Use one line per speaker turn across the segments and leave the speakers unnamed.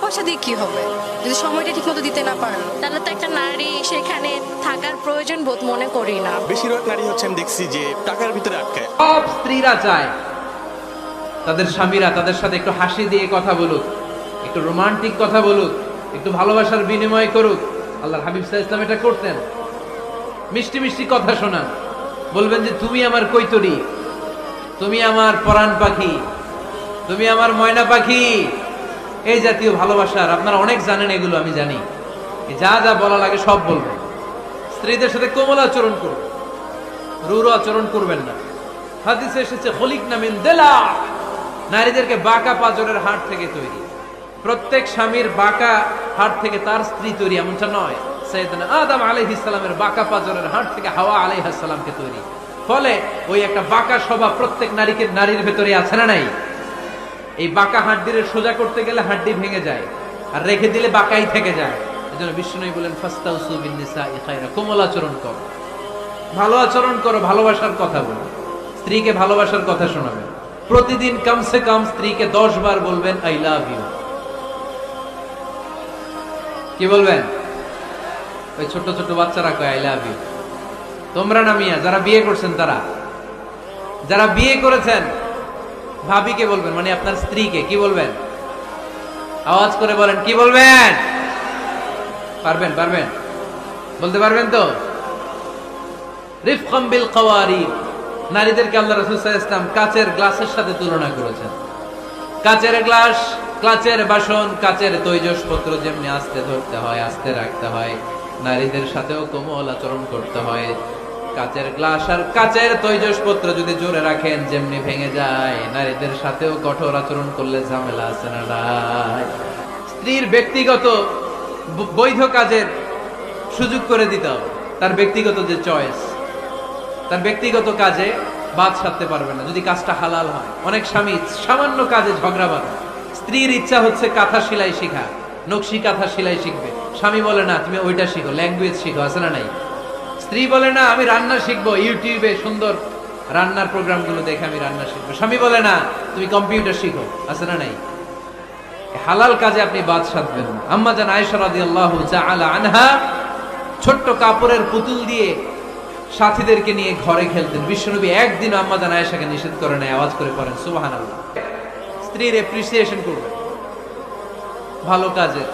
পয়সা দিয়ে কি হবে যদি সময়টা ঠিক মতো দিতে না পারেন?
তাহলে তো একটা নারী সেখানে থাকার প্রয়োজন বোধ মনে করি না।
বেশিরভাগ নারী হচ্ছে আমি দেখছি যে টাকার ভিতরে আটকায়।
সব স্ত্রীরা চায় তাদের স্বামীরা তাদের সাথে একটু হাসি দিয়ে কথা বলুক, একটু রোমান্টিক কথা বলুক, একটু ভালোবাসার বিনিময় করুক। আল্লাহর হাবিব সাল্লাল্লাহু আলাইহি ওয়াসাল্লাম এটা করতেন। মিষ্টি মিষ্টি কথা শোনান, বলবেন যে তুমি আমার কৈতরী, তুমি আমার পরাণ পাখি, তুমি আমার ময়না পাখি। এই জাতীয় ভালোবাসার আপনারা অনেক জানেন, এগুলো আমি জানি। যা যা বলা লাগে সব বলবেন। স্ত্রীদের সাথে কোমল আচরণ করবেন, রূঢ় আচরণ করবেন না। হাদিসে এসেছে খলিকনা মিন দিলা, নারীদেরকে বাঁকা পাঁজরের হাড় থেকে তৈরি। প্রত্যেক স্বামীর বাঁকা হাড় থেকে তার স্ত্রী তৈরি এমনটা নয়। সাইয়েদনা আদম আলাইহিস সালামের বাঁকা পাঁজরের হাড় থেকে হাওয়া আলাইহিস সালামকে তৈরি। ফলে ওই একটা বাঁকা স্বভাব প্রত্যেক নারীর ভেতরে আছে না নাই? এই বাঁকা হাড্ডির সোজা করতে গেলে হাড্ডি ভেঙে যায়, আর রেখে দিলে বাঁকাই থেকে যায়। এজন্য বিষ্ণু বলেন ফাস্তাউসু বিন নিসাই খায়রা, কোমল আচরণ করো, ভালো আচরণ করো, ভালোবাসার কথা বলো, স্ত্রীকে ভালোবাসার কথা শোনাবেন। প্রতিদিন কমসে কম স্ত্রীকে 10 বার বলবেন আই লাভ ইউ। কি বলবেন? ওই ছোট ছোট বাচ্চারা কয় আই লাভ ইউ। তোমরা না মিয়া, যারা বিয়ে করছেন তারা, যারা বিয়ে করেছেন ভাবিকে বলবেন, মানে আপনার স্ত্রীকে কি বলবেন? আওয়াজ করে বলেন, কি বলবেন? পারবেন? পারবেন বলতে? পারবেন তো? রিফকাম বিল কাওয়ারিদ, নারীদেরকে আল্লাহ রাসূল সাল্লাল্লাহু আলাইহি ওয়াসাল্লাম কাচের গ্লাসের সাথে তুলনা করেছেন। কাচের গ্লাস, কাচের বাসন, কাচের তৈজসপত্র যেমনি আস্তে ধরতে হয়, আস্তে রাখতে হয়, নারীদের সাথেও কোমল আচরণ করতে হয়। কাচের গ্লাস আর কাচের তৈজসপত্র যদি জোরে রাখেন যেমনি ভেঙে যায়, নারীদের সাথেও কঠোর আচরণ করলে ঝামেলা আছে না নাই? স্ত্রীর ব্যক্তিগত বৈধ কাজের সুযোগ করে দিতে হবে। তার ব্যক্তিগত যে চয়েস, তার ব্যক্তিগত কাজে বাদ সাধতে পারবে না যদি কাজটা হালাল হয়। অনেক স্বামী সামান্য কাজে ঝগড়া বাঁধে। স্ত্রীর ইচ্ছা হচ্ছে কাঁথা সেলাই শেখা, নকশি কাঁথা সেলাই শিখবে, স্বামী বলে না তুমি ওইটা শিখো, ল্যাঙ্গুয়েজ শিখো, আছে না নাই? স্ত্রী বলে না আমি রান্না শিখবো, ইউটিউবে সুন্দর রান্নার প্রোগ্রামগুলো দেখে আমি রান্না শিখবো, স্বামী বলে না তুমি কম্পিউটার শিখো, আছে না নাই? হালাল কাজে আপনি বাদ সাধবেন না। আম্মা জান আয়েশা রাদিয়াল্লাহু তাআলা আনহা ছোট্ট কাপড়ের পুতুল দিয়ে সাথীদেরকে নিয়ে ঘরে খেলতেন। বিশ্বনবী একদিন আম্মা জান আয়েশাকে নিষেধ করে নাই। আওয়াজ করে পড়েন সুবহানাল্লাহ। স্ত্রীর এপ্রিসিয়েশন করবেন, ভালো কাজের,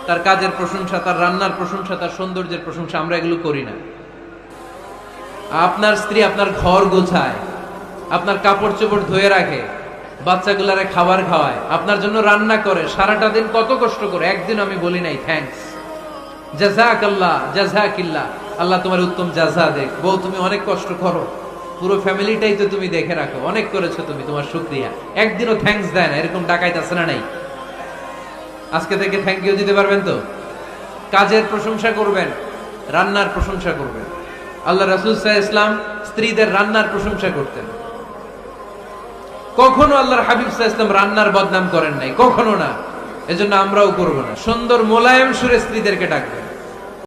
তার কাজের প্রশংসা, তার রান্নার প্রশংসা, তার সৌন্দর্যের প্রশংসা। আমরা এগুলো করি না। আপনার স্ত্রী আপনার ঘর গোছায়, আপনার কাপড় চোপড় ধুয়ে রাখে, বাচ্চাগুলারে খাবার খাওয়ায়, আপনার জন্য রান্না করে, সারাটা দিন কত কষ্ট করে। একদিন আমি বলি নাই থ্যাঙ্কস, জাযাকাল্লাহ, জাযাকিল্লাহ, আল্লাহ তোমার উত্তম জাযা দেখ। বউ তুমি অনেক কষ্ট করো, পুরো ফ্যামিলিটাই তো তুমি দেখে রাখো, অনেক করেছো তুমি, তোমার শুকরিয়া। একদিনও থ্যাঙ্কস দেয় না, এরকম ডাকাইত আছে না নাই? আজকে থেকে থ্যাংক ইউ দিতে পারবেন তো? কাজের প্রশংসা করবেন, রান্নার প্রশংসা করবেন। আল্লাহ রাসূল সাল্লাল্লাহু আলাইহি ওয়াসাল্লাম স্ত্রীদের রান্নার প্রশংসা করতেন। কখনো আল্লাহর হাবিব সাল্লাল্লাহু আলাইহি ওয়াসাল্লাম রান্নার বদনাম করেন নাই, কখনো না। এজন্য আমরাও করব না। সুন্দর মোলায়েম সুরে স্ত্রীদেরকে ডাকবেন।